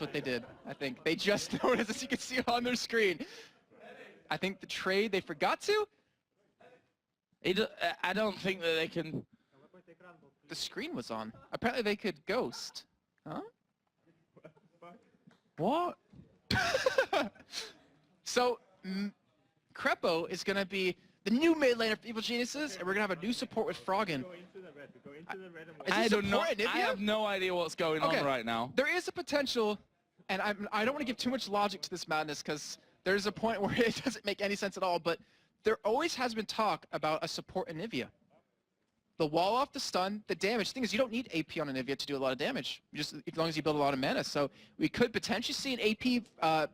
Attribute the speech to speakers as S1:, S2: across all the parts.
S1: what they did. I think they just noticed, as you can see on their screen. I think the trade they forgot to.
S2: I don't think that they can.
S1: The screen was on. Apparently they could ghost. Huh?
S2: What?
S1: So, Crepo is going to be the new mid laner for Evil Geniuses, and we're going to have a new support with Froggen.
S2: I don't know. I have no idea what's going on right now.
S1: There is a potential, and I don't want to give too much logic to this madness because there's a point where it doesn't make any sense at all, but there always has been talk about a support in Nivea. The wall off, the stun, the damage. The thing is, you don't need AP on an Nivea to do a lot of damage, just as long as you build a lot of mana. So we could potentially see an AP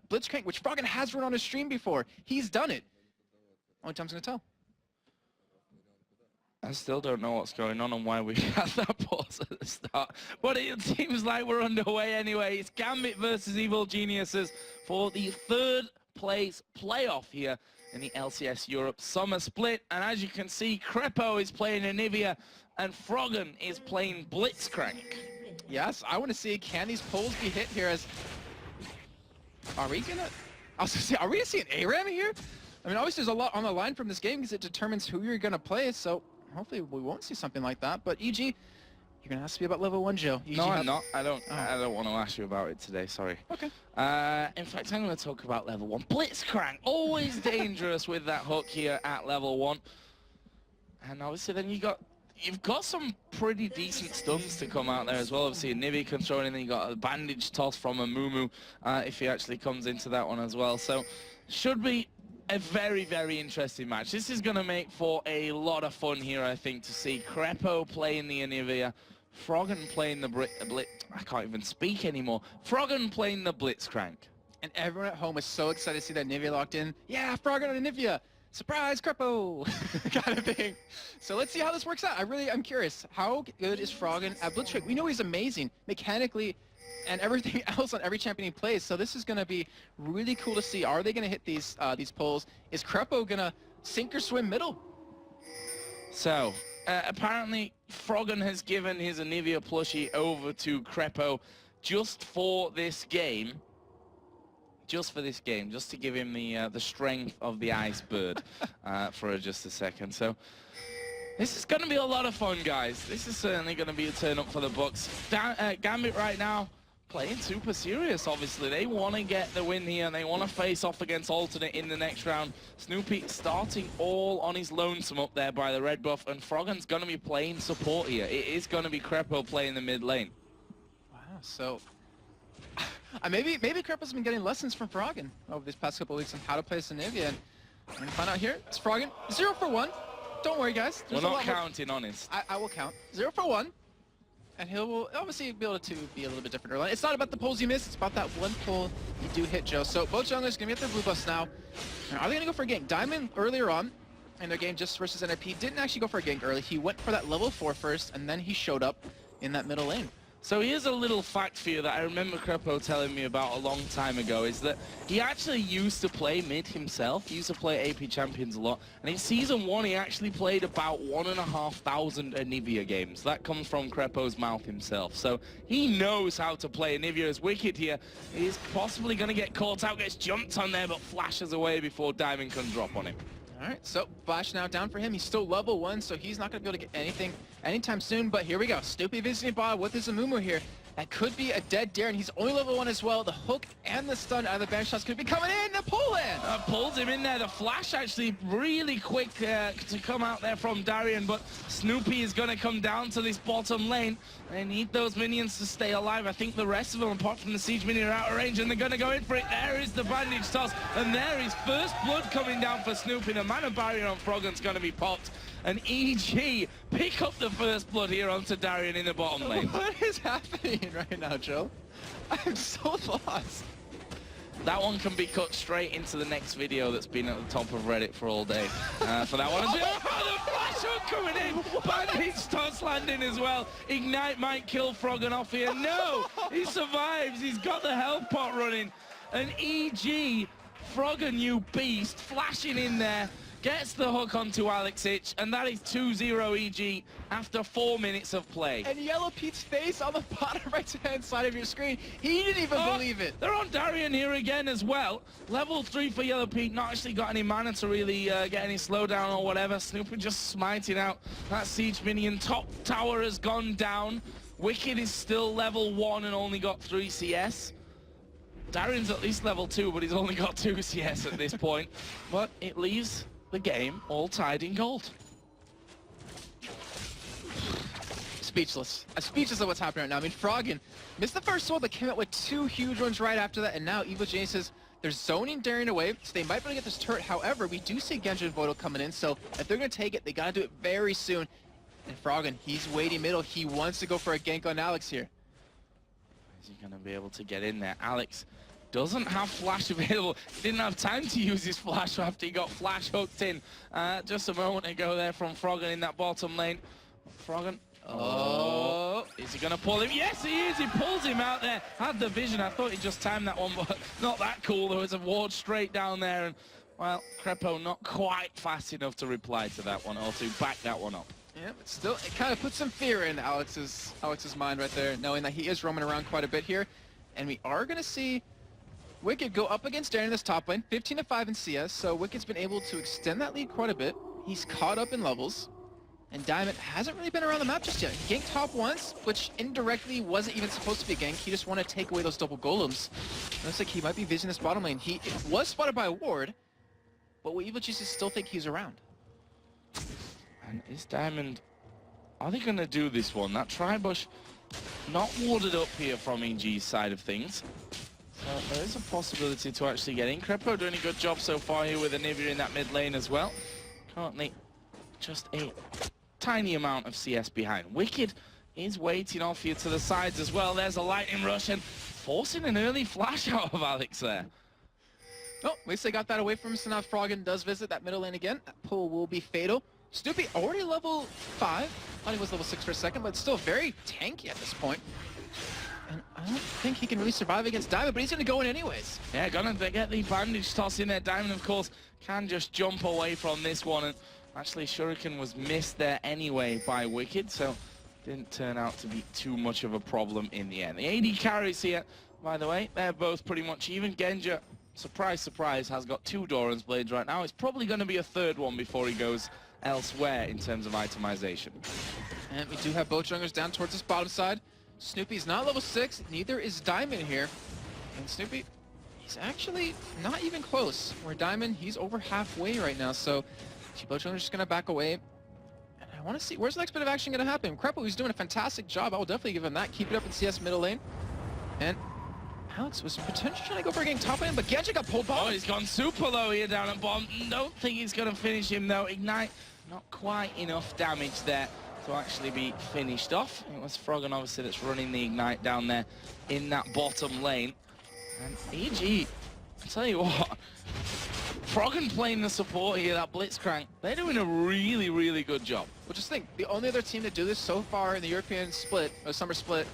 S1: Blitzcrank, which Froggen has run on his stream before. He's done it. Only time's going to tell.
S2: I still don't know what's going on and why we had that pause at the start. But it seems like we're underway anyway. It's Gambit versus Evil Geniuses for the third place playoff here in the LCS Europe Summer Split. And as you can see, Crepo is playing Anivia and Froggen is playing Blitzcrank.
S1: Yes, I want to see, can these pulls be hit here as... Are we going to... I was going to say, are we going to see an ARAM here? I mean, obviously there's a lot on the line from this game because it determines who you're going to play, so hopefully we won't see something like that. But EG, you're going to ask me about level 1, Joe. EG,
S2: no, I'm not. I don't want to ask you about it today, sorry.
S1: Okay.
S2: In fact, I'm going to talk about level 1. Blitzcrank, always dangerous with that hook here at level 1. And obviously then you've got some pretty decent stuns to come out there as well. Obviously, a Nivea controlling, then you got a bandage toss from a Mumu if he actually comes into that one as well. So, should be a very, very interesting match. This is going to make for a lot of fun here, I think, to see Crepo playing the Anivia, Froggen playing the I can't even speak anymore. Froggen playing the Blitzcrank.
S1: And everyone at home is so excited to see that Nivea locked in. Yeah, Froggen and Nivea. Surprise, Crepo! kind of thing. So let's see how this works out. I'm curious. How good is Froggen at Blitzcrank? We know he's amazing mechanically and everything else on every champion he plays. So this is going to be really cool to see. Are they going to hit these pulls? Is Crepo going to sink or swim middle?
S2: So, apparently Froggen has given his Anivia plushie over to Crepo just for this game. Just for this game, just to give him the strength of the ice bird for just a second. So this is going to be a lot of fun, guys. This is certainly going to be a turn up for the Bucks. Gambit right now playing super serious, obviously. They want to get the win here, and they want to face off against Alternate in the next round. Snoopy starting all on his lonesome up there by the red buff, and Froggen's going to be playing support here. It is going to be Crepo playing the mid lane.
S1: Wow, so... maybe Crepo's been getting lessons from Froggen over these past couple of weeks on how to play Anivia, and we're going to find out here. It's Froggen. 0 for 1. Don't worry, guys.
S2: We're not counting, honest.
S1: I will count. 0 for 1. And he'll obviously be able to be a little bit different early. It's not about the pulls you miss, it's about that one pull you do hit, Joe. So both junglers going to be at their blue buffs now. Are they going to go for a gank? Diamond earlier on in their game just versus NIP didn't actually go for a gank early. He went for that level 4 first, and then he showed up in that middle lane.
S2: So here's a little fact for you that I remember Crepo telling me about a long time ago, is that he actually used to play mid himself. He used to play AP Champions a lot. And in Season 1, he actually played about 1,500 Anivia games. That comes from Crepo's mouth himself. So he knows how to play Anivia as Wicked here. He's possibly going to get caught out, gets jumped on there, but flashes away before Diamond can drop on him.
S1: All right, so Flash now down for him. He's still level 1, so he's not going to be able to get anything anytime soon. But here we go. Snoopy visiting bot with his Amumu here. That could be a dead dare, and he's only level 1 as well. The hook and the stun out of the bench shots could be coming in. The pull in!
S2: Pulls him in there. The flash actually really quick to come out there from Darian, but Snoopy is going to come down to this bottom lane. They need those minions to stay alive. I think the rest of them, apart from the siege minion, are out of range, and they're going to go in for it. There is the bandage toss, and there is first blood coming down for Snoopy. The mana barrier on Froggen's going to be popped, and EG pick up the first blood here onto Darian in the bottom lane.
S1: What is happening right now, Joe? I'm so lost.
S2: That one can be cut straight into the next video that's been at the top of Reddit for all day. For that one. Oh, the flash hook coming in! Bandage toss landing as well. Ignite might kill Froggen off here. No! He survives. He's got the health pot running. And EG, Froggen, you beast, flashing in there. gets the hook onto Alexic, and that is 2-0 EG after 4 minutes of play.
S1: And Yellow Pete's face on the bottom right-hand side of your screen, he didn't even believe it.
S2: They're on Darian here again as well. Level 3 for Yellow Pete, not actually got any mana to really get any slowdown or whatever. Snoopy just smiting out that siege minion. Top tower has gone down. Wicked is still level 1 and only got 3 CS. Darian's at least level 2, but he's only got 2 CS at this point. But it leaves the game all tied in gold.
S1: Speechless. I'm speechless at what's happening right now. I mean, Froggen missed the first one, but came out with 2 huge ones right after that, and now Evil Genius says they're zoning Darian away, so they might be able to get this turret. However, we do see Genji and Voidal coming in, so if they're going to take it, they got to do it very soon. And Froggen, he's waiting middle. He wants to go for a gank on Alex here.
S2: Is he going to be able to get in there? Alex doesn't have flash available. He didn't have time to use his flash after he got flash hooked in just a moment ago there from Froggen in that bottom lane. Froggen. Oh, is he going to pull him? Yes, he is. He pulls him out there. Had the vision. I thought he just timed that one, but not that cool. There was a ward straight down there, and, well, Crepo not quite fast enough to reply to that one or to back that one up.
S1: Yeah, but still, it kind of puts some fear in Alex's mind right there, knowing that he is roaming around quite a bit here. And we are going to see Wicked go up against Darian in this top lane, 15-5 in CS, so Wicked's been able to extend that lead quite a bit. He's caught up in levels. And Diamond hasn't really been around the map just yet. He ganked top once, which indirectly wasn't even supposed to be a gank. He just wanted to take away those double golems. Looks like he might be visiting this bottom lane. He was spotted by a ward, but will Evil Jesus still think he's around?
S2: And is Diamond... Are they going to do this one? That Tribush not warded up here from EG's side of things. So there is a possibility to actually get in. Crepo doing a good job so far here with Anivia in that mid lane as well. Currently just a tiny amount of CS behind. Wicked is waiting off you to the sides as well. There's a lightning rush and forcing an early flash out of Alex there.
S1: Oh, at least they got that away from him, so now Froggen does visit that middle lane again. That pull will be fatal. Snoopy already level 5. Thought he was level 6 for a second, but still very tanky at this point. And I don't think he can really survive against Diamond, but he's going to go in anyways.
S2: Yeah, gonna get the bandage toss in there. Diamond, of course, can just jump away from this one. And actually, Shuriken was missed there anyway by Wicked, so didn't turn out to be too much of a problem in the end. The AD carries here, by the way, they're both pretty much even. Genja, surprise, surprise, has got 2 Doran's Blades right now. It's probably going to be a 3rd one before he goes elsewhere in terms of itemization.
S1: And we do have both junglers down towards this bottom side. Snoopy's not level 6, neither is Diamond here. And Snoopy, he's actually not even close. Where Diamond, he's over halfway right now, so both junglers just going to back away. And I want to see, where's the next bit of action going to happen? Crepo, he's doing a fantastic job. I will definitely give him that. Keep it up in CS middle lane. And Alex was potentially trying to go for a game top lane, but Genji got pulled bottom.
S2: Oh, he's gone super low here down at bottom. Don't think he's going to finish him, though. Ignite, not quite enough damage there to actually be finished off. It was Froggen, obviously, that's running the Ignite down there in that bottom lane. And EG, I tell you what, Froggen playing the support here, that Blitzcrank, they're doing a really, really good job.
S1: Well, just think, the only other team to do this so far in the European split, or summer split,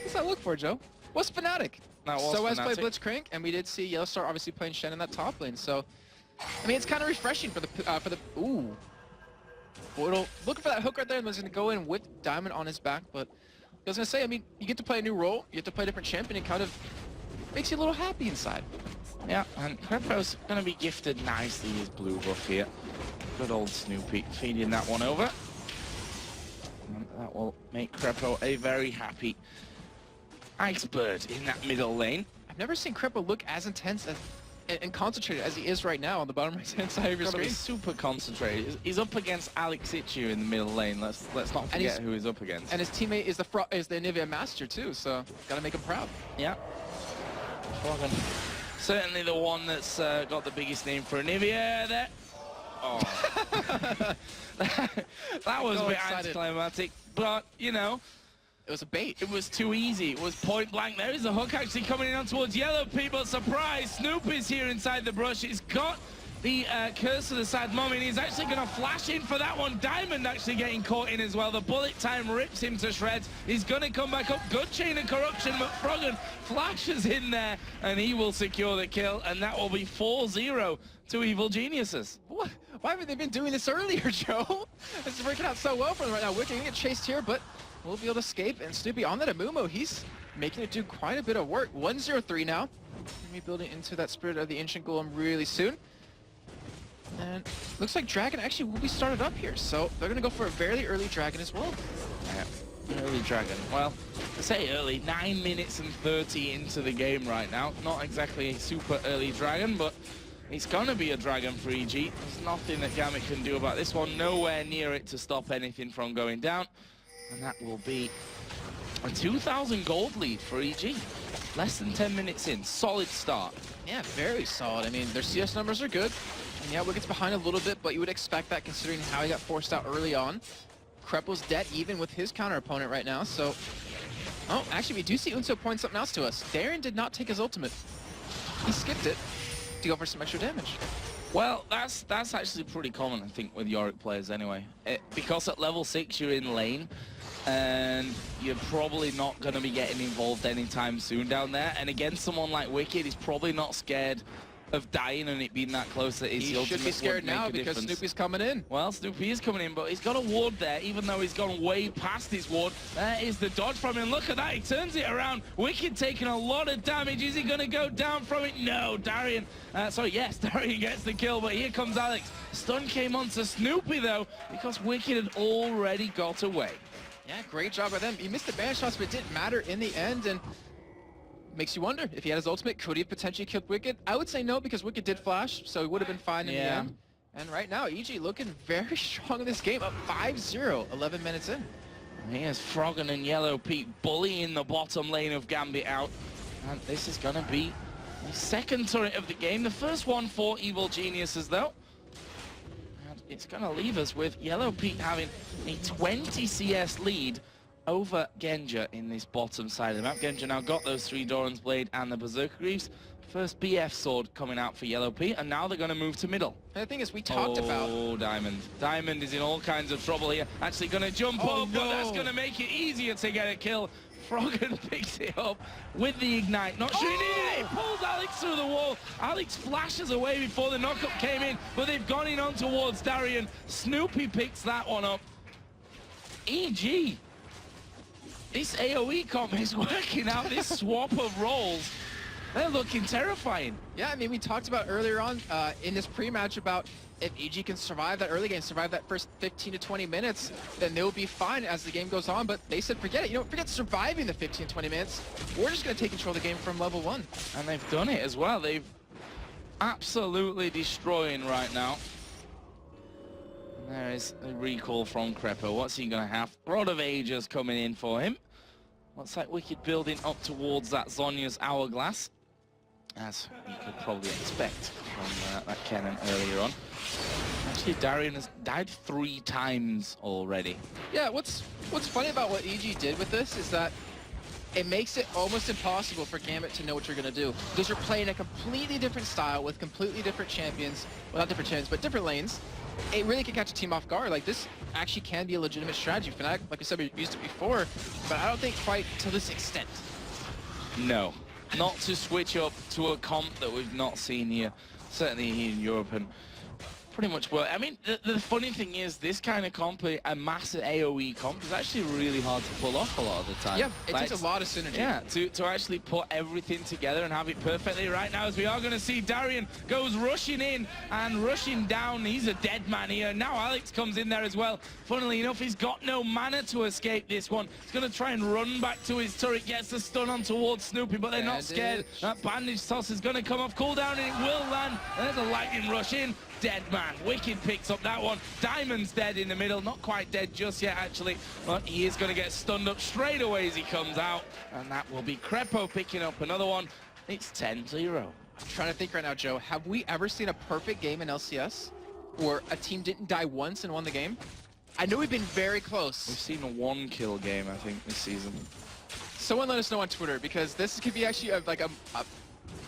S1: what's that look for, Joe? Was Fnatic. So as played Blitzcrank, and we did see Yellowstar obviously playing Shen in that top lane. So, I mean, it's kind of refreshing for the ooh. Voidal looking for that hook right there, and was going to go in with Diamond on his back. But I was going to say, I mean, you get to play a new role, you get to play a different champion, it kind of makes you a little happy inside.
S2: Yeah, and Crepo's going to be gifted nicely his blue buff here. Good old Snoopy feeding that one over. And that will make Crepo a very happy Icebird in that middle lane.
S1: I've never seen Crepo look as intense as, and concentrated as he is right now on the bottom right-hand side of your screen.
S2: He's super concentrated. He's up against Alex Itchu in the middle lane. Let's not forget who he's up against.
S1: And his teammate is the Anivia Master too, so gotta make him proud.
S2: Yeah. Froggen. Certainly the one that's got the biggest name for Anivia there. Oh. that was a bit anticlimactic, but you know,
S1: it was a bait.
S2: It was too easy. It was point blank. There is a hook actually coming in on towards Yellow People. Surprise! Snoop is here inside the brush. He's got the curse of the sad moment. He's actually going to flash in for that one. Diamond actually getting caught in as well. The bullet time rips him to shreds. He's going to come back up. Good chain of corruption, but Froggen flashes in there, and he will secure the kill, and that will be 4-0 to Evil Geniuses.
S1: What? Why haven't they been doing this earlier, Joe? This is working out so well for them right now. Wicked gonna get chased here, but we'll be able to escape. And Snoopy on that Amumu, he's making it do quite a bit of work. 1-0-3 now. Gonna be building into that Spirit of the Ancient Golem really soon. And looks like Dragon actually will be started up here, so they're gonna go for a very early Dragon as well.
S2: Yeah, early Dragon. Well, I say early, 9 minutes and 30 into the game right now. Not exactly a super early Dragon, but it's gonna be a Dragon for EG. There's nothing that Gambit can do about this one. Nowhere near it to stop anything from going down. And that will be a 2,000 gold lead for EG. Less than 10 minutes in. Solid start.
S1: Yeah, very solid. I mean, their CS numbers are good. And yeah, Wicked's behind a little bit, but you would expect that considering how he got forced out early on. Kreppel's dead even with his counter opponent right now, so... Oh, actually, we do see Unso point something else to us. Darren did not take his ultimate. He skipped it to go for some extra damage.
S2: Well, that's actually pretty common, I think, with Yorick players anyway. Because at level 6 you're in lane, and you're probably not going to be getting involved anytime soon down there. And against someone like Wicked, he's probably not scared of dying and it being that close that his
S1: He should be scared now because Snoopy's coming in.
S2: Well, Snoopy is coming in, but he's got a ward there, even though he's gone way past his ward. There is the dodge from him. Look at that, he turns it around. Wicked taking a lot of damage. Is he going to go down from it? No, Darian. Yes, Darian gets the kill, but here comes Alex. Stun came onto Snoopy, though, because Wicked had already got away.
S1: Yeah, great job by them. He missed the ban shots, but it didn't matter in the end, and makes you wonder, if he had his ultimate, could he have potentially killed Wicked? I would say no, because Wicked did flash, so he would have been fine in the end. And right now, EG looking very strong in this game, up 5-0, 11 minutes in.
S2: Here's Froggen and Yellow Pete bullying the bottom lane of Gambit out. And this is going to be the second turret of the game. The first one for Evil Geniuses, though. And it's going to leave us with Yellow Pete having a 20 CS lead over Genja in this bottom side of the map. Genja now got those 3 Doran's Blade and the Berserker Greaves. First BF sword coming out for Yellow Pete, and now they're going to move to middle.
S1: And the thing is, we talked about...
S2: Oh, Diamond. Diamond is in all kinds of trouble here. Actually going to jump up, but that's going to make it easier to get a kill. Froggen picks it up with the Ignite. Not sure he needed it. He pulls Alex through the wall. Alex flashes away before the knockup came in, but they've gone in on towards Darian. Snoopy picks that one up. EG. This AoE comp is working out, this swap of roles. They're looking terrifying.
S1: Yeah, I mean, we talked about earlier on in this pre-match about if EG can survive that early game, survive that first 15 to 20 minutes, then they'll be fine as the game goes on. But they said, forget it. You know, forget surviving the 15, 20 minutes. We're just going to take control of the game from level 1.
S2: And they've done it as well. They've absolutely destroying right now. There is a recall from Krepo. What's he going to have? Rod of Ages coming in for him. Looks like Wicked building up towards that Zhonya's Hourglass, as you could probably expect from that cannon earlier on. Actually, Darian has died 3 times already.
S1: Yeah, what's funny about what EG did with this is that it makes it almost impossible for Gambit to know what you're going to do. Because you're playing a completely different style with completely different champions. Well, not different champions, but different lanes. It really can catch a team off guard. Like, this actually can be a legitimate strategy. Fnatic, like I said, we used it before, but I don't think quite to this extent.
S2: No. Not to switch up to a comp that we've not seen here, certainly here in Europe, and pretty much well. I mean, the funny thing is, this kind of comp, a massive AoE comp, is actually really hard to pull off a lot of the time.
S1: Yeah, it takes a lot of synergy.
S2: Yeah, to actually put everything together and have it perfectly right now, as we are going to see Darian goes rushing in and rushing down. He's a dead man here. Now Alex comes in there as well. Funnily enough, he's got no mana to escape this one. He's going to try and run back to his turret, gets the stun on towards Snoopy, but they're not scared. That bandage toss is going to come off cooldown, and it will land. There's a lightning rush in. Dead man. Wicked picks up that one. Diamond's dead in the middle. Not quite dead just yet, actually, but he is going to get stunned up straight away as he comes out, and that will be Krepo picking up another one. It's 10-0.
S1: I'm trying to think right now, Joe. Have we ever seen a perfect game in LCS where a team didn't die once and won the game? I know we've been very close.
S2: We've seen a 1-kill game, I think, this season.
S1: Someone let us know on Twitter, because this could be actually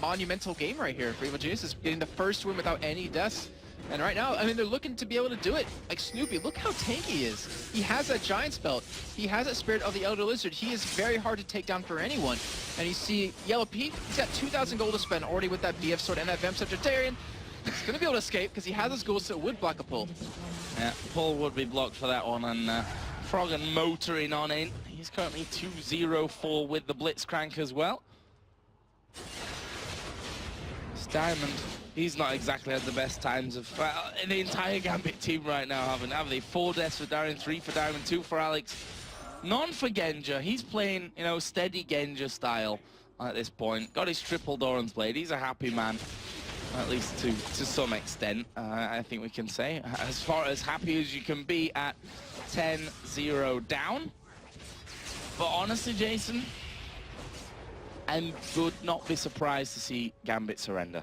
S1: monumental game right here for Evil Geniuses, getting the first win without any deaths. And right now, I mean, they're looking to be able to do it. Like Snoopy, look how tanky he is. He has that Giant's Belt. He has that Spirit of the Elder Lizard. He is very hard to take down for anyone. And you see Yellow Pete, he's got 2,000 gold to spend already with that BF Sword and that Vamp Scepter. Darian, he's going to be able to escape because he has those goals, so it would block a pull.
S2: Yeah, pull would be blocked for that one, and Froggen motoring on in. He's currently 2-0-4 with the Blitzcrank as well. It's Diamond. He's not exactly had the best times of the entire Gambit team right now, have they? 4 deaths for Darian, 3 for Diamond, 2 for Alex. None for Genja. He's playing, you know, steady Genja style at this point. Got his triple Doran's Blade. He's a happy man, at least to some extent, I think we can say. As far as happy as you can be at 10-0 down. But honestly, Jason, I would not be surprised to see Gambit surrender.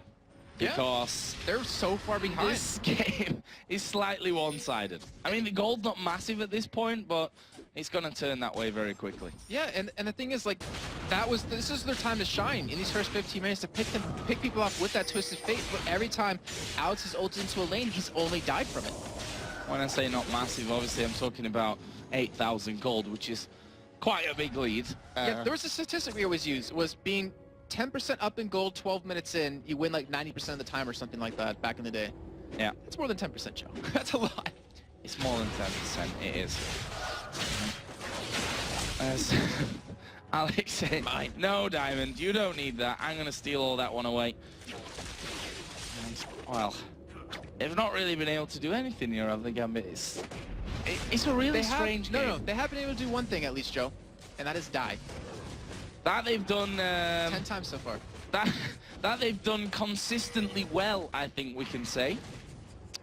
S2: Because
S1: they're so far behind.
S2: This game is slightly one-sided. I mean, the gold's not massive at this point, but it's going to turn that way very quickly.
S1: Yeah, and the thing is, like, this is their time to shine in these first 15 minutes to pick people off with that Twisted Fate. But every time Alex has ulted into a lane, he's only died from it.
S2: When I say not massive, obviously I'm talking about 8,000 gold, which is quite a big lead.
S1: Yeah, there was a statistic we always use, was being 10% up in gold 12 minutes in, you win like 90% of the time or something like that back in the day.
S2: Yeah.
S1: It's more than 10%, Joe. That's a lot.
S2: It's more than 10%, it is. As Alex said, no, Diamond, you don't need that. I'm going to steal all that one away. And, well, they've not really been able to do anything here, have they, Gambit? It's a really strange game.
S1: No, they have been able to do one thing at least, Joe, and that is die.
S2: That they've done
S1: 10 times so far.
S2: That they've done consistently well, I think we can say.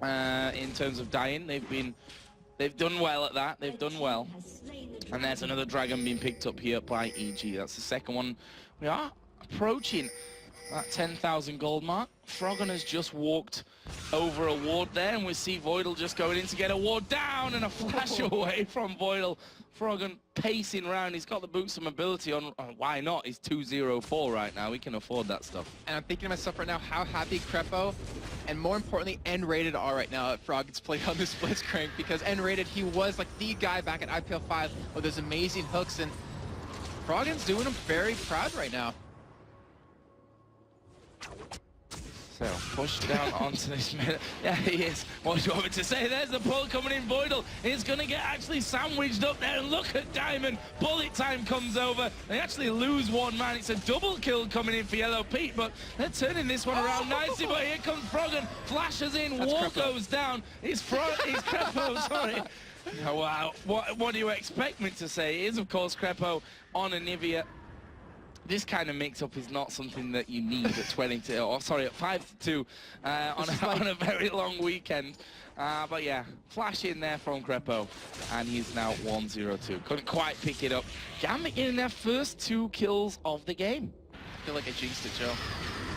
S2: In terms of dying, they've done well at that. They've done well. And there's another dragon being picked up here by EG. That's the second one. We are approaching that 10,000 gold mark. Froggen has just walked over a ward there, and we see Voidal just going in to get a ward down, and a flash away from Voidal. Froggen pacing around. He's got the boots of mobility on. Why not? He's 2-0-4 right now. We can afford that stuff.
S1: And I'm thinking to myself right now how happy Crepo and more importantly N-Rated are right now at Froggen's play on this Blitzcrank, because N-Rated, he was like the guy back at IPL 5 with those amazing hooks, and Froggen's doing him very proud right now.
S2: So, push down onto this middle. Yeah, he is. What do you want me to say? There's the pull coming in. Voidal is going to get actually sandwiched up there. And look at Diamond. Bullet time comes over. They actually lose one man. It's a double kill coming in for Yellow Pete, but they're turning this one around nicely. But here comes Froggen. Flashes in. Wall goes down. It's Crepo, sorry. Oh, wow. What do you expect me to say? It is, of course, Crepo on Anivia. This kind of mix-up is not something that you need at 22, or sorry, at 5-2 on a very long weekend. But yeah, flash in there from Crepo, and he's now 1-0-2. Couldn't quite pick it up. Gambit getting their first 2 kills of the game.
S1: I feel like I jinxed it, Joe.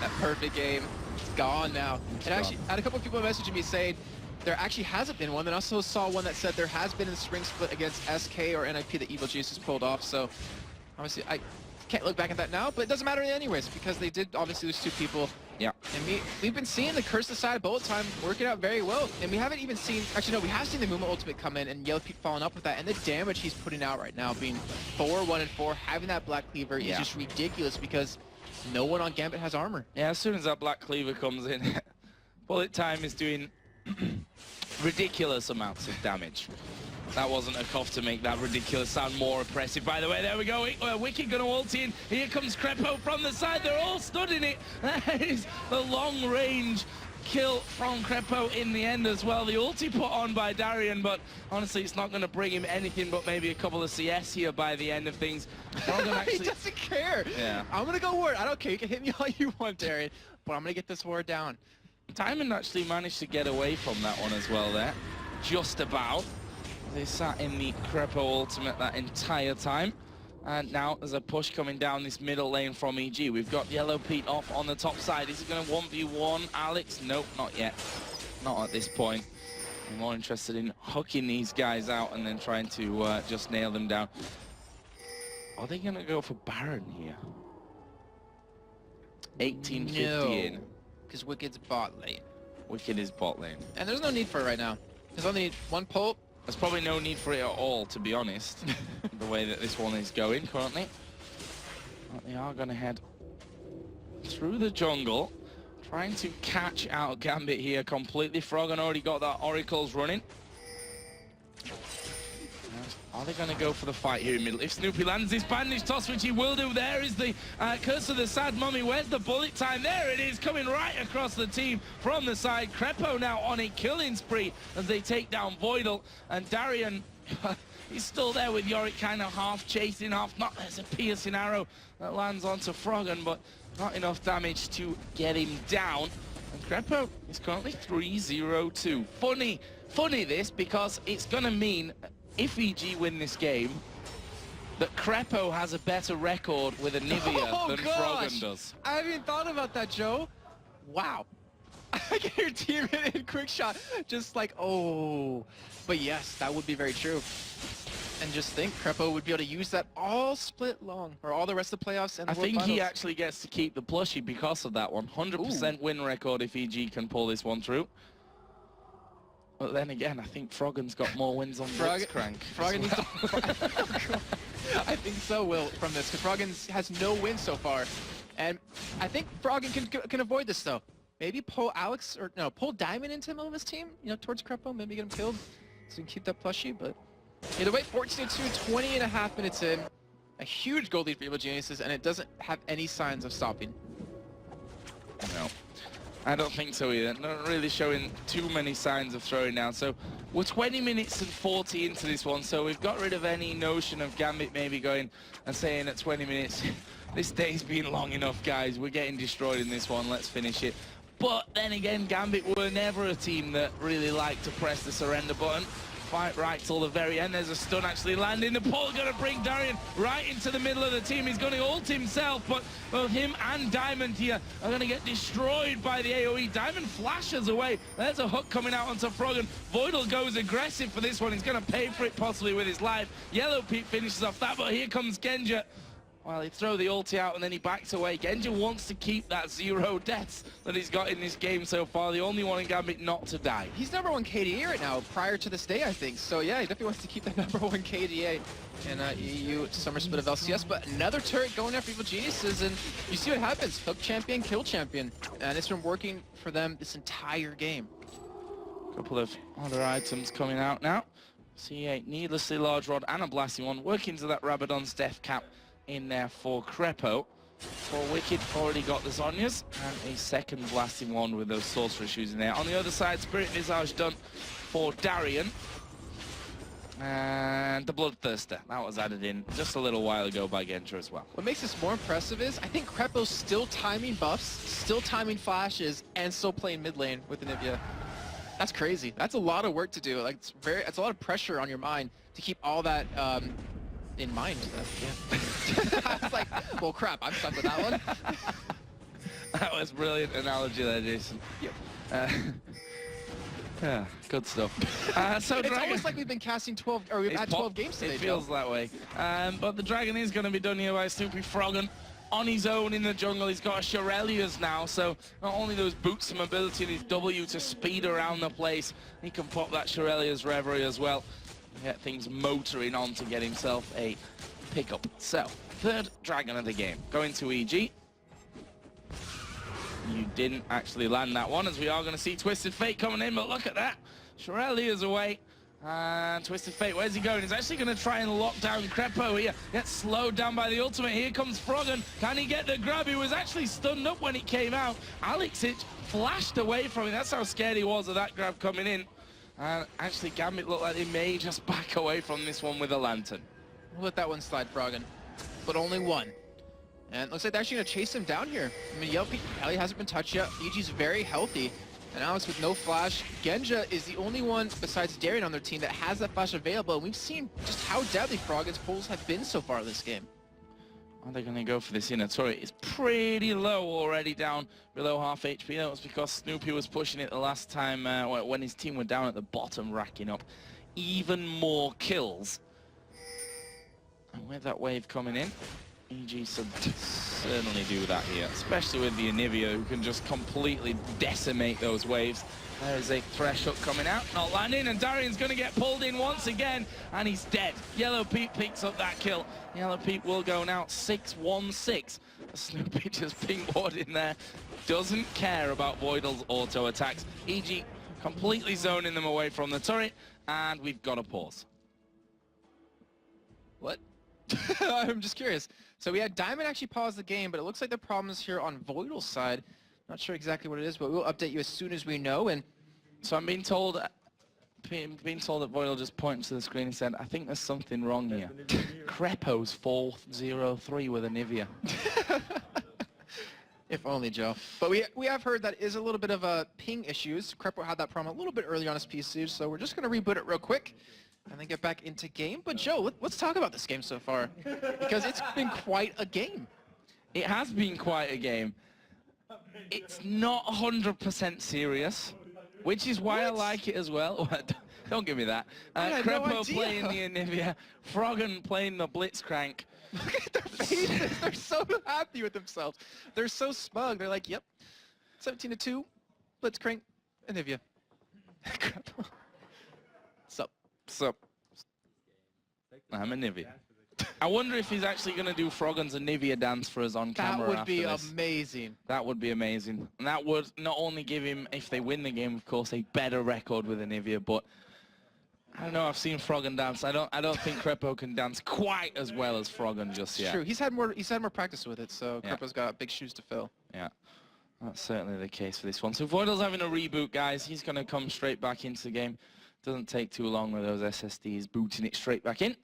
S1: That perfect game, it's gone now. And actually, I had a couple of people messaging me saying there actually hasn't been one. And I also saw one that said there has been a spring split against SK or NIP that Evil Geniuses pulled off. So obviously, I can't look back at that now, but it doesn't matter anyways, because they did obviously lose 2 people.
S2: Yeah.
S1: And we've been seeing the Curse Aside bullet time working out very well. And we haven't even seen, actually no, we have seen the Muma ultimate come in and Yellow Pete following up with that. And the damage he's putting out right now, being 4-1-4, having that Black Cleaver is just ridiculous because no one on Gambit has armor.
S2: Yeah, as soon as that Black Cleaver comes in, bullet time is doing ridiculous amounts of damage. That wasn't a cough to make that ridiculous sound more oppressive. By the way, there we go. Wicked gonna ult in. Here comes Crepo from the side. They're all stood in it. That is the long-range kill from Crepo in the end as well. The ulti put on by Darian, but honestly, it's not going to bring him anything but maybe a couple of CS here by the end of things.
S1: He doesn't care.
S2: Yeah.
S1: I'm going to go ward. I don't care. You can hit me all you want, Darian, but I'm going to get this ward down.
S2: Diamond actually managed to get away from that one as well there. Just about. They sat in the Crepo ultimate that entire time. And now there's a push coming down this middle lane from EG. We've got Yellow Pete off on the top side. Is he going to 1v1 Alex? Nope, not yet. Not at this point. I'm more interested in hooking these guys out and then trying to just nail them down. Are they going to go for Baron here? 1850 in.
S1: Because Wicked's bot lane.
S2: Wicked is bot lane.
S1: And there's no need for it right now. There's only one pull.
S2: There's probably no need for it at all, to be honest, the way that this one is going currently. But they are going to head through the jungle, trying to catch out Gambit here completely. Froggen already got that Oracles running. Are they going to go for the fight here in middle? If Snoopy lands this bandage toss, which he will do, there is the curse of the sad mummy. Where's the bullet time? There it is, coming right across the team from the side. Crepo now on a killing spree as they take down Voidal. And Darian, he's still there with Yorick kind of half chasing, half not. There's a piercing arrow that lands onto Froggen, but not enough damage to get him down. And Crepo is currently 3-0-2. Funny this, because it's going to mean if EG win this game, that Crepo has a better record with Anivia than Froggen does.
S1: I haven't even thought about that, Joe. Wow. I get your team in quick shot, just like, oh. But yes, that would be very true. And just think, Crepo would be able to use that all split long, or all the rest of the playoffs and the
S2: I
S1: World
S2: think
S1: Finals.
S2: he actually gets to keep the plushie because of that 100% win record if EG can pull this one through. But then again, I think Froggen's got more wins on Blitzcrank.
S1: Froggen needs to... I think so, Will, from this, because Froggen has no wins so far. And I think Froggen can avoid this, though. Maybe pull Alex, or no, pull Diamond into the middle of his team, you know, towards Crepo, maybe get him killed, so he can keep that plushie, but... Either way, 14-2, 20.5 minutes in. A huge goal lead for Evil Geniuses, and it doesn't have any signs of stopping.
S2: No. I don't think so either. Not really showing too many signs of throwing down. So we're 20 minutes and 40 into this one, so we've got rid of any notion of Gambit maybe going and saying at 20 minutes, this day's been long enough, guys. We're getting destroyed in this one. Let's finish it. But then again, Gambit were never a team that really liked to press the surrender button. Fight right till the very end. There's a stun actually landing. The pull going to bring Darian right into the middle of the team. He's going to ult himself, but both him and Diamond here are going to get destroyed by the AoE. Diamond flashes away. There's a hook coming out onto Froggen. Voidal goes aggressive for this one. He's going to pay for it possibly with his life. Yellow Pete finishes off that, but here comes Genja. Well, he throw the ulti out and then he backs away. Genja wants to keep that 0 deaths that he's got in this game so far. The only one in Gambit not to die.
S1: He's #1 KDA right now, prior to this day, I think. So yeah, he definitely wants to keep that #1 KDA in EU summer split of LCS. But another turret going after Evil Geniuses, and you see what happens. Hook champion, kill champion. And it's been working for them this entire game.
S2: A couple of other items coming out now. See a needlessly large rod and a blasting one. Working to that Rabadon's death cap in there for Crepo. For Wicked, already got the Zhonya's, and a second blasting one with those sorcerer shoes in there. On the other side, Spirit Visage done for Darian. And the Bloodthirster, that was added in just a little while ago by Genja as well.
S1: What makes this more impressive is, I think Crepo's still timing buffs, still timing flashes, and still playing mid lane with Anivia. That's crazy. That's a lot of work to do. Like, it's a lot of pressure on your mind to keep all that, in mind. Yeah. I was like, well, crap, I'm stuck with that one.
S2: That was brilliant analogy there, Jason.
S1: Yep.
S2: Yeah, good stuff. So
S1: it's
S2: Dragon,
S1: almost like we've been casting 12, or we've had 12 games today.
S2: It feels that way. But the Dragon is going to be done here by Snoopy Froggen on his own in the jungle. He's got a Shurelya's now, so not only those boots and mobility and his W to speed around the place, he can pop that Shurelya's Reverie as well. Get things motoring on to get himself a pickup. So, third Dragon of the game. Going to EG. You didn't actually land that one, as we are going to see Twisted Fate coming in, but look at that. Shurelya's away. And Twisted Fate, where's he going? He's actually going to try and lock down Crepo here. Gets slowed down by the ultimate. Here comes Froggen. Can he get the grab? He was actually stunned up when it came out. Alexic flashed away from him. That's how scared he was of that grab coming in. And actually, Gambit looked like they may just back away from this one with a lantern.
S1: We'll let that one slide, Froggen. But only one. And it looks like they're actually going to chase him down here. I mean, Ellie hasn't been touched yet. EG's very healthy. And Alex with no flash. Genja is the only one besides Darian on their team that has that flash available. And we've seen just how deadly Froggen's pulls have been so far this game.
S2: Are they going to go for this inner turret? It's pretty low already, down below half HP. That was because Snoopy was pushing it the last time when his team were down at the bottom, racking up even more kills. And with that wave coming in, EG certainly do that here, especially with the Anivia, who can just completely decimate those waves. There's a thresh hook coming out, not landing, and Darian's going to get pulled in once again, and he's dead. Yellow Pete picks up that kill. Yellow Pete will go now 6-1-6. Snoopy just ping-ward in there. Doesn't care about Voidal's auto attacks. EG completely zoning them away from the turret, and we've got a pause.
S1: What? I'm just curious. So we had Diamond actually pause the game, but it looks like the problem is here on Voidal's side. Not sure exactly what it is, but we'll update you as soon as we know. And
S2: so I'm being told that Voidal just pointed to the screen and said, I think there's something wrong here. Crepo's 4-0-3 with Anivia.
S1: If only, Joe. But we have heard that is a little bit of a ping issues. Crepo had that problem a little bit early on his PC, so we're just going to reboot it real quick and then get back into game. But Joe, let's talk about this game so far, because it's been quite a game.
S2: It has been quite a game. It's not 100% serious, which is why I like it as well. Don't give me that. Crepo playing the Anivia, Froggen playing the Blitzcrank.
S1: Look at their faces. They're so happy with themselves. They're so smug. They're like, yep, 17-2, Blitzcrank, Anivia. Crepo. Sup.
S2: I'm Anivia. I wonder if he's actually going to do Froggen's Anivia dance for us on camera.
S1: That would be amazing.
S2: That would be amazing. And that would not only give him, if they win the game, of course, a better record with Anivia, but I don't know, I've seen Froggen dance. I don't think Crepo can dance quite as well as Froggen just yet.
S1: True. He's had more practice with it, so yeah. Crepo's got big shoes to fill.
S2: Yeah. That's certainly the case for this one. So Voidal's having a reboot, guys. He's going to come straight back into the game. Doesn't take too long with those SSDs booting it straight back in.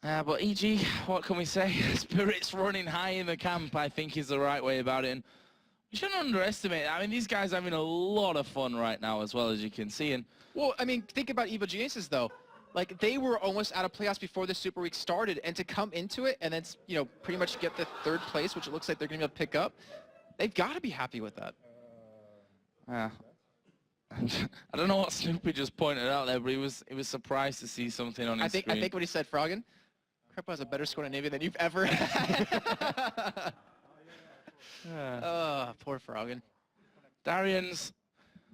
S2: But EG, what can we say? Spirits running high in the camp, I think, is the right way about it. And we shouldn't underestimate it. I mean, these guys are having a lot of fun right now, as well as you can see. And
S1: well, I mean, think about Evo Geniuses, though. Like, they were almost out of playoffs before the Super Week started, and to come into it and then, you know, pretty much get the 3rd place, which it looks like they're going to pick up, they've got to be happy with that.
S2: Yeah. I don't know what Snoopy just pointed out there, but he was surprised to see something on his screen.
S1: I think what he said, Froggen, Crepo has a better score in Navy than you've ever had. Oh, poor Froggen.
S2: Darian's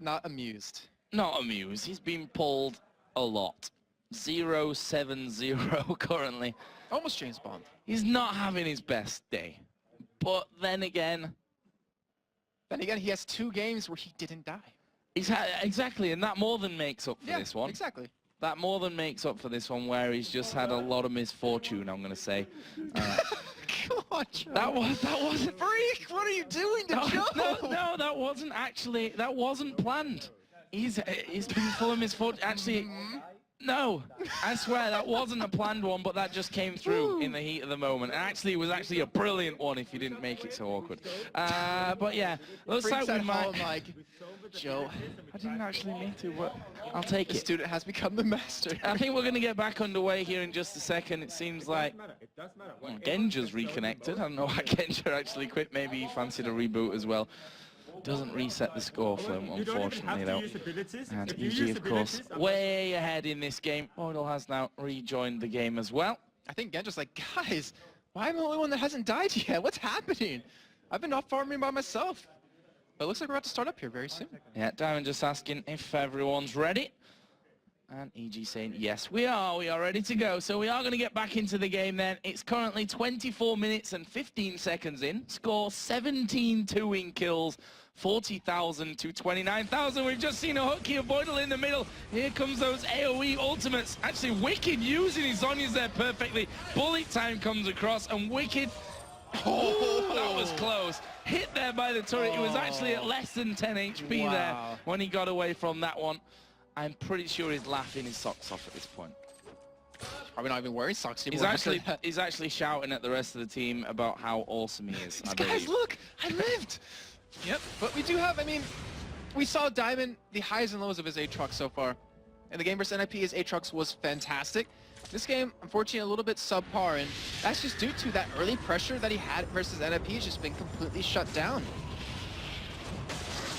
S1: not amused.
S2: Not amused. He's been pulled a lot. 0-7-0 currently.
S1: Almost James Bond.
S2: He's not having his best day. But then again,
S1: he has 2 games where he didn't die.
S2: Exactly, and that more than makes up for this one.
S1: Exactly.
S2: That more than makes up for this one, where he's just had a lot of misfortune, I'm going to say.
S1: Come on, Joe.
S2: That wasn't...
S1: Freak, what are you doing to Joe?
S2: No, that wasn't actually... That wasn't planned. He's been full of misfortune. Actually... No, I swear that wasn't a planned one, but that just came through in the heat of the moment. And actually, it was actually a brilliant one if you didn't make it so awkward. But yeah, looks like we might...
S1: Joe,
S2: I didn't actually mean to, but I'll take it.
S1: The student has become the master.
S2: I think we're going to get back underway here in just a second. It seems like Genja's reconnected. I don't know why Genja actually quit. Maybe he fancied a reboot as well. Doesn't reset the score for him, unfortunately, though. And EG, of course, way ahead in this game. Voidal has now rejoined the game as well.
S1: I think Genja's like, guys, why am I the only one that hasn't died yet? What's happening? I've been off farming by myself. But it looks like we're about to start up here very soon.
S2: Yeah, Diamond just asking if everyone's ready. And EG saying, yes, we are ready to go. So we are going to get back into the game then. It's currently 24 minutes and 15 seconds in. Score 17-2 in kills. 40,000 to 29,000. We've just seen a hook here, Voidal in the middle. Here comes those AoE ultimates. Actually, Wicked using his Zhonya's there perfectly. Bullet time comes across, and Wicked... Oh, that was close. Hit there by the turret. He was actually at less than 10 HP there when he got away from that one. I'm pretty sure he's laughing his socks off at this point.
S1: Probably not even wearing socks anymore.
S2: He's actually shouting at the rest of the team about how awesome he is.
S1: Guys, look, I lived. Yep, but we do have, I mean, we saw Diamond, the highs and lows of his Aatrox so far. In the game versus NIP, his Aatrox was fantastic. This game, unfortunately, a little bit subpar, and that's just due to that early pressure that he had versus NIP has just been completely shut down.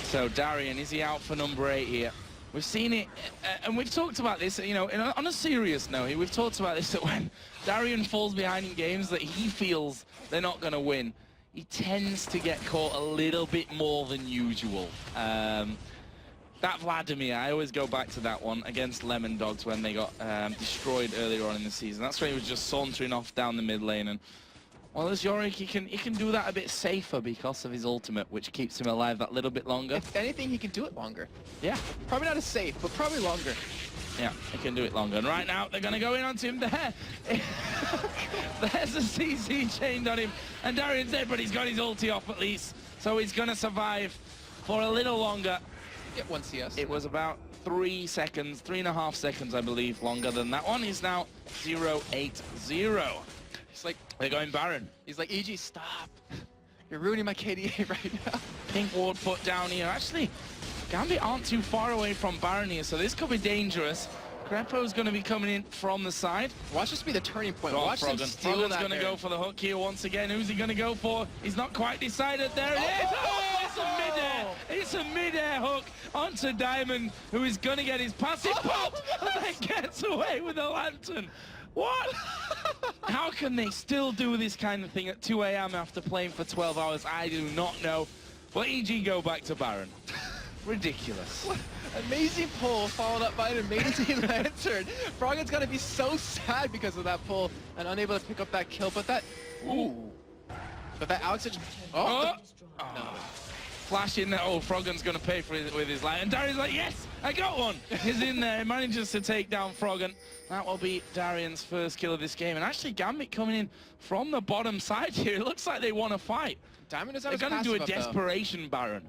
S2: So Darian, is he out for number 8 here? We've seen it, and we've talked about this, you know, on a serious note, we've talked about this, that when Darian falls behind in games that he feels they're not going to win, he tends to get caught a little bit more than usual. That Vladimir, I always go back to that one against Lemon Dogs when they got destroyed earlier on in the season. That's when he was just sauntering off down the mid lane. And well, as Yorick, he can do that a bit safer because of his ultimate, which keeps him alive that little bit longer.
S1: If anything, he can do it longer.
S2: Yeah.
S1: Probably not as safe, but probably longer.
S2: Yeah, he can do it longer. And right now, they're going to go in onto him there. There's a CC chained on him. And Darian's dead, but he's got his ulti off at least. So he's going to survive for a little longer.
S1: Get 1 CS.
S2: It was about 3 seconds, 3.5 seconds, I believe, longer than that one. He's now 0-8-0.
S1: He's like,
S2: they're going Baron.
S1: He's like, EG, stop. You're ruining my KDA right now.
S2: Pink ward put down here. Actually, Gambit aren't too far away from Baron here, so this could be dangerous. Crepo's going to be coming in from the side.
S1: Watch this be the turning point.
S2: Oh,
S1: Watch him steal
S2: Froggen's
S1: that
S2: going to go for the hook here once again. Who's he going to go for? He's not quite decided. There it is. Oh, it's a mid-air. It's a mid-air hook onto Diamond, who is going to get his passive pop and then gets away with a lantern. What? How can they still do this kind of thing at 2 AM after playing for 12 hours? I do not know. But EG go back to Baron. Ridiculous.
S1: What? Amazing pull followed up by an amazing lantern. Froggen's gonna be so sad because of that pull and unable to pick up that kill, but that... Ooh. But that Alex... Oh!
S2: No. Flash in there. Oh, Froggen's gonna pay for it with his light. And Darian's like, yes, I got one. He's in there. He manages to take down Froggen. That will be Darian's first kill of this game. And actually, Gambit coming in from the bottom side here. It looks like they want to fight.
S1: Diamond doesn't have
S2: They're
S1: his
S2: gonna do a
S1: passive up,
S2: desperation Baron.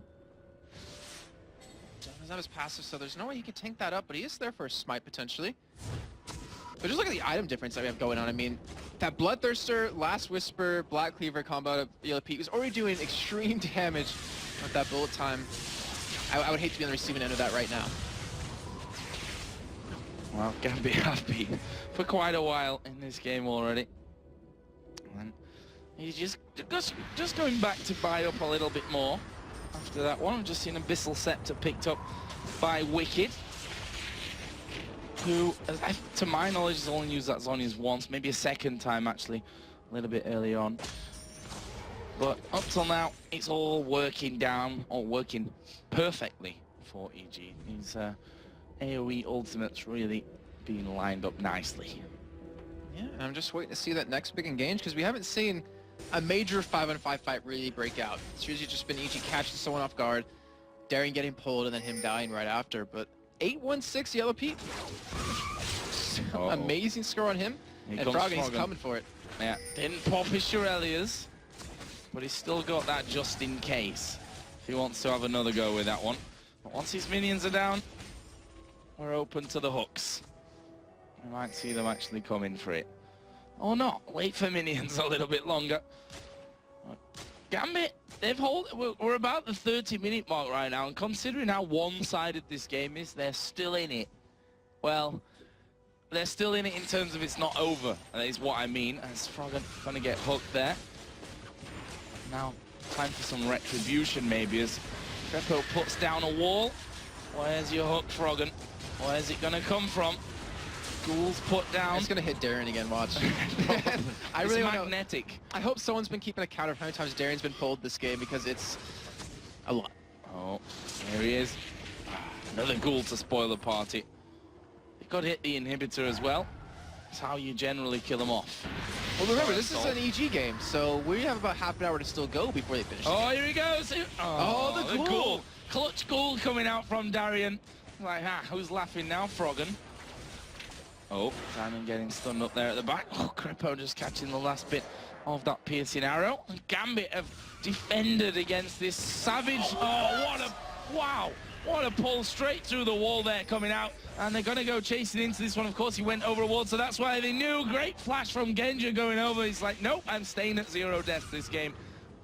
S1: Diamond doesn't have his passive, so there's no way he can tank that up, but he is there for a smite potentially. But just look at the item difference that we have going on. I mean, that Bloodthirster, Last Whisper, Black Cleaver combo of Yellow Pete was already doing extreme damage with that bullet time. I would hate to be on the receiving end of that right now.
S2: Well, Gambit have been for quite a while in this game already. And he's just going back to buy up a little bit more after that one. I've just seen Abyssal Scepter picked up by Wicked, who, to my knowledge, has only used that Zhonya's once, maybe a second time actually, a little bit early on. But up till now, it's all working down, or working perfectly for EG. His AoE ultimates really being lined up nicely.
S1: Yeah, and I'm just waiting to see that next big engage, because we haven't seen a major 5-on-5 fight really break out. It's usually just been EG catching someone off guard, Darian getting pulled, and then him dying right after. But 8-1-6 Yellow Pete. Amazing score on him, and Froggen's coming for it.
S2: Yeah, didn't pop his Shirelias, but he's still got that just in case if he wants to have another go with that one. But once his minions are down, we're open to the hooks. We might see them actually come in for it. Or not. Wait for minions a little bit longer. Gambit, we're about the 30-minute mark right now, and considering how one-sided this game is, they're still in it. Well, they're still in it in terms of it's not over, that is what I mean, as Froggen gonna get hooked there. Now, time for some retribution maybe, as Crepo puts down a wall. Where's your hook, Froggen? Where's it gonna come from? Ghoul's put down.
S1: It's gonna hit Darien again, watch.
S2: I really magnetic.
S1: I hope someone's been keeping a count of how many times Darian's been pulled this game, because it's a lot.
S2: Oh, there he is. Another Ghoul to spoil the party. You've got to hit the inhibitor as well. That's how you generally kill them off.
S1: Well, remember, this is an EG game, so we have about half an hour to still go before they finish.
S2: Oh, here he goes.
S1: Oh, the Ghoul.
S2: Clutch Ghoul coming out from Darian. Like, who's laughing now? Froggen. Oh, Diamond getting stunned up there at the back. Oh, Crepo just catching the last bit of that piercing arrow. And Gambit have defended against this savage. Oh, what a... Wow. What a pull straight through the wall there coming out. And they're going to go chasing into this one. Of course, he went over a wall, so that's why they knew. Great flash from Genja going over. He's like, nope, I'm staying at 0 deaths this game.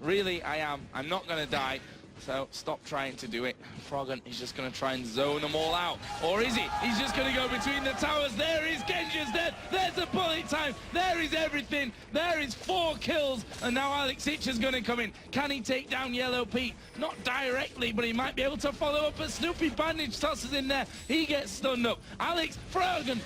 S2: Really, I am. I'm not going to die. So stop trying to do it. Froggen is just going to try and zone them all out. Or is he? He's just going to go between the towers. There is Genja's dead. There's the bullet time. There is everything. There is 4 kills. And now Alex Itch is going to come in. Can he take down Yellow Pete? Not directly, but he might be able to follow up. But Snoopy Bandage tosses in there. He gets stunned up. Alex, Froggen,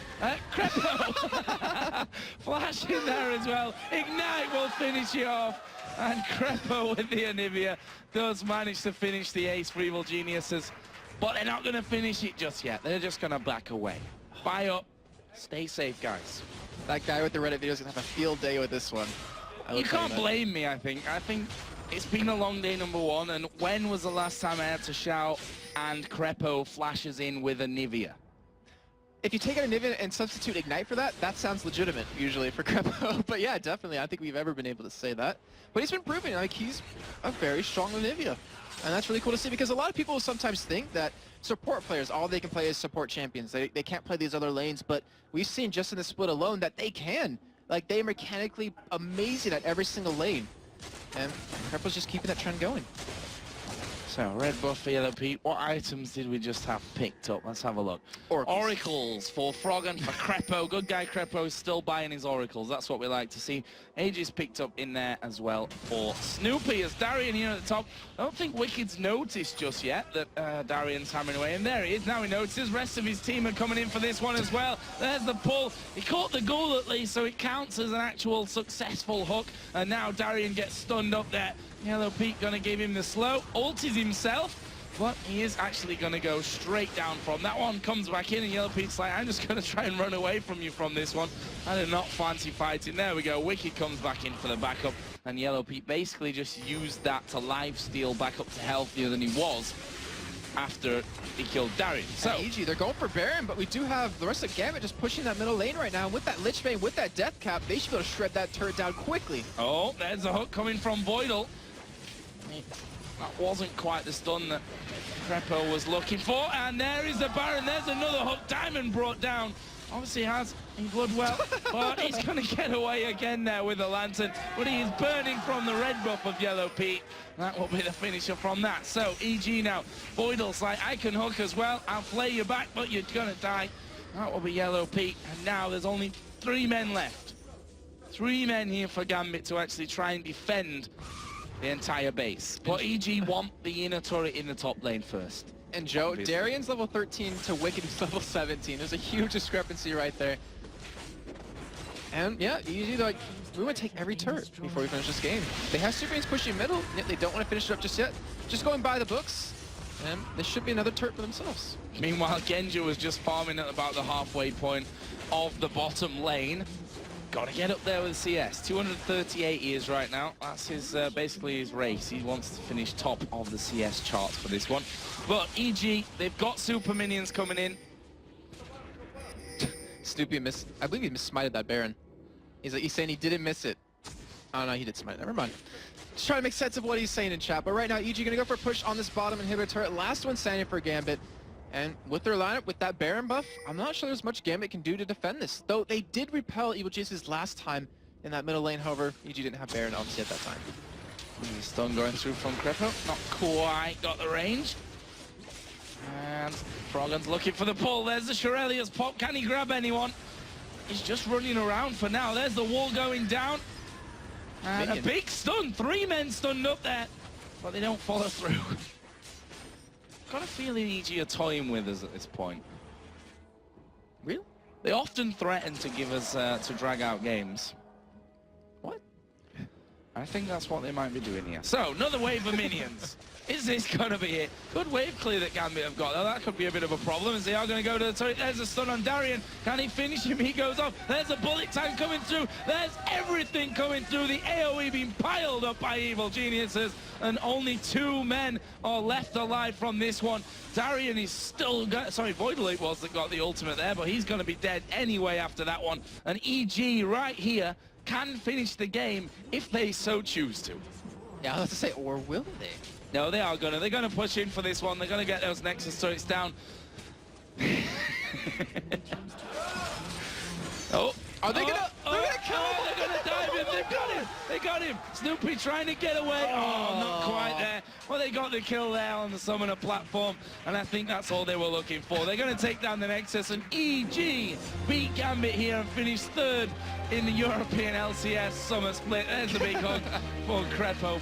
S2: Crepo. Flash in there as well. Ignite will finish you off. And Crepo with the Anivia does manage to finish the ace for Evil Geniuses. But they're not going to finish it just yet. They're just going to back away. Buy up. Stay safe, guys.
S1: That guy with the Reddit video is going to have a field day with this one.
S2: You can't blame me, I think. I think it's been a long day, number one. And when was the last time I had to shout and Crepo flashes in with Anivia?
S1: If you take out Anivia and substitute Ignite for that, that sounds legitimate, usually, for Crepo. But yeah, definitely. I think we've ever been able to say that. But he's been proving, like, he's a very strong Anivia. And that's really cool to see, because a lot of people sometimes think that support players, all they can play is support champions. They can't play these other lanes, but we've seen just in the split alone that they can. Like, they're mechanically amazing at every single lane. And Crepo's just keeping that trend going.
S2: So, red buff for Yellow Pete. What items did we just have picked up? Let's have a look. Oracles for Froggen, for Crepo. Good guy Crepo is still buying his Oracles. That's what we like to see. Aegis picked up in there as well for Snoopy. As Darian here at the top. I don't think Wicked's noticed just yet that Darian's hammering away. And there he is. Now he notices. Rest of his team are coming in for this one as well. There's the pull. He caught the goal at least, so it counts as an actual successful hook. And now Darian gets stunned up there. Yellow Pete gonna give him the slow, ulties himself, but he is actually gonna go straight down from that one. Comes back in and Yellow Pete's like, I'm just gonna try and run away from you from this one. I do not fancy fighting. There we go. Wicked comes back in for the backup, and Yellow Pete basically just used that to live steal back up to healthier than he was after he killed Darian. So
S1: EG, they're going for Baron, but we do have the rest of Gambit just pushing that middle lane right now. With that Lich Bane, with that Death Cap, they should be able to shred that turret down quickly.
S2: Oh, there's a hook coming from Voidal. That wasn't quite the stun that Crepo was looking for. And there is the Baron. There's another hook. Diamond brought down. Obviously has in Bloodwell, but he's going to get away again there with the Lantern. But he is burning from the red buff of Yellow Pete. That will be the finisher from that. So, EG now. Voidal's like, I can hook as well. I'll flay you back, but you're going to die. That will be Yellow Pete. And now there's only 3 men left. 3 men here for Gambit to actually try and defend the entire base. But EG want the inner turret in the top lane first.
S1: And Joe,
S2: obviously.
S1: Darian's level 13 to Wicked is level 17. There's a huge discrepancy right there. And yeah, EG, like, we want to take every turret before we finish this game. They have Super Beans pushing middle, yet they don't want to finish it up just yet. Just going by the books, and there should be another turret for themselves.
S2: Meanwhile, Genja was just farming at about the halfway point of the bottom lane. Got to get up there with CS. 238 he is right now. That's his basically his race. He wants to finish top of the CS charts for this one. But EG, they've got super minions coming in.
S1: Snoopy missed. I believe he missmited that Baron. He's saying he didn't miss it. Oh no, he did smite it. Never mind. Just trying to make sense of what he's saying in chat. But right now, EG gonna go for a push on this bottom inhibitor turret. Last one standing for Gambit. And with their lineup, with that Baron buff, I'm not sure there's much Gambit can do to defend this. Though they did repel Evil Geniuses last time in that middle lane, however, EG didn't have Baron obviously at that time.
S2: Stun going through from Crepo. Not quite got the range. And Froggen's looking for the pull. There's the Shurelya's pop. Can he grab anyone? He's just running around for now. There's the wall going down. And a big stun. 3 men stunned up there. But they don't follow through. Got a feeling EG are toying with us at this point.
S1: Really?
S2: They often threaten to give us, to drag out games.
S1: What?
S2: I think that's what they might be doing here. So, another wave of minions. Is this going to be it? Good wave clear that Gambit have got. Now, that could be a bit of a problem as they are going to go to the turret. There's a stun on Darian. Can he finish him? He goes off. There's a bullet time coming through. There's everything coming through. The AoE being piled up by Evil Geniuses. And only 2 men are left alive from this one. Darian is still got, sorry, Voidal it was that got the ultimate there, but he's going to be dead anyway after that one. And EG right here can finish the game if they so choose to.
S1: Yeah, I was about to say, or will they?
S2: No, they are gonna. They're gonna push in for this one. They're gonna get those Nexus turrets down. Oh,
S1: are they gonna? They're gonna kill him.
S2: They're gonna dive him. They've got him. They got him. Snoopy trying to get away. Oh, not quite there. Well, they got the kill there on the summoner platform, and I think that's all they were looking for. They're gonna take down the Nexus, and EG beat Gambit here and finish 3rd in the European LCS Summer Split. There's the big hug for Crepo.